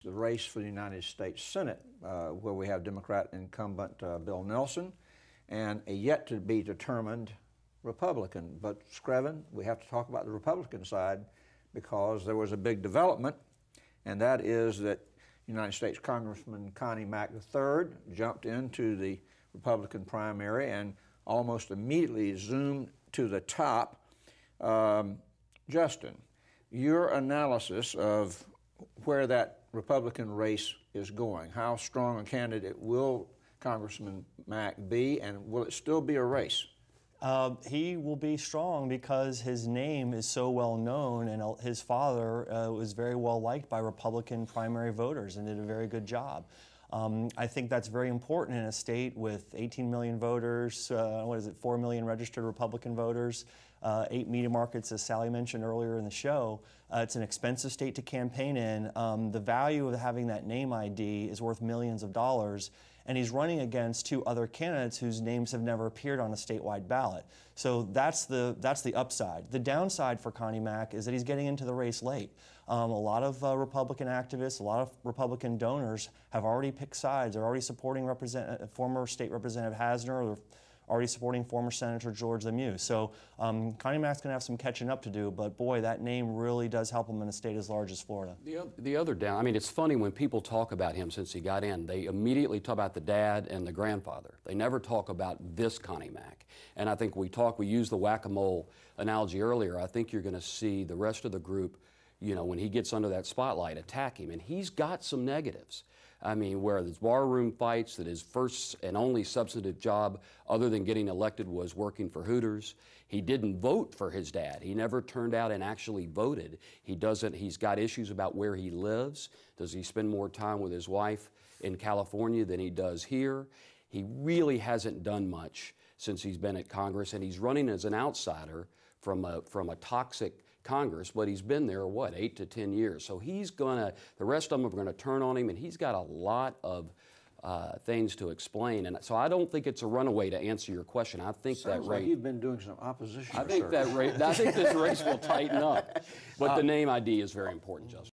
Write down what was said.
The race for the United States Senate, where we have Democrat incumbent Bill Nelson and a yet-to-be-determined Republican. But, Screven, we have to talk about the Republican side because there was a big development, and that is that United States Congressman Connie Mack III jumped into the Republican primary and almost immediately zoomed to the top. Justin, your analysis of where that Republican race is going, how strong a candidate will Congressman Mack be, and will it still be a race? He will be strong because his name is so well known, and his father was very well liked by Republican primary voters and did a very good job. I think that's very important in a state with 18 million voters, 4 million registered Republican voters, 8 media markets, as Sally mentioned earlier in the show. It's an expensive state to campaign in. The value of having that name ID is worth millions of dollars, and he's running against 2 other candidates whose names have never appeared on a statewide ballot. So that's the upside. The downside for Connie Mack is that he's getting into the race late. A lot of Republican activists, a lot of Republican donors have already picked sides. They're already supporting former State Representative Hasner, or already supporting former Senator George Lemieux. So Connie Mack's going to have some catching up to do, but boy, that name really does help him in a state as large as Florida. The other down, I mean, it's funny when people talk about him since he got in, they immediately talk about the dad and the grandfather. They never talk about this Connie Mack. And I think we used the whack-a-mole analogy earlier. I think you're going to see the rest of the group, you know, when he gets under that spotlight, attack him. And he's got some negatives. I mean, where there's barroom fights, that his first and only substantive job other than getting elected was working for Hooters. He didn't vote for his dad. He never turned out and actually voted. He's got issues about where he lives. Does he spend more time with his wife in California than he does here? He really hasn't done much since he's been at Congress, and he's running as an outsider from a toxic Congress, but he's been there, 8 to 10 years. So the rest of them are going to turn on him, and he's got a lot of things to explain. And so I don't think it's a runaway, to answer your question. I think Sounds like you've been doing some opposition I think this race will tighten up. But the name ID is very important, Justin.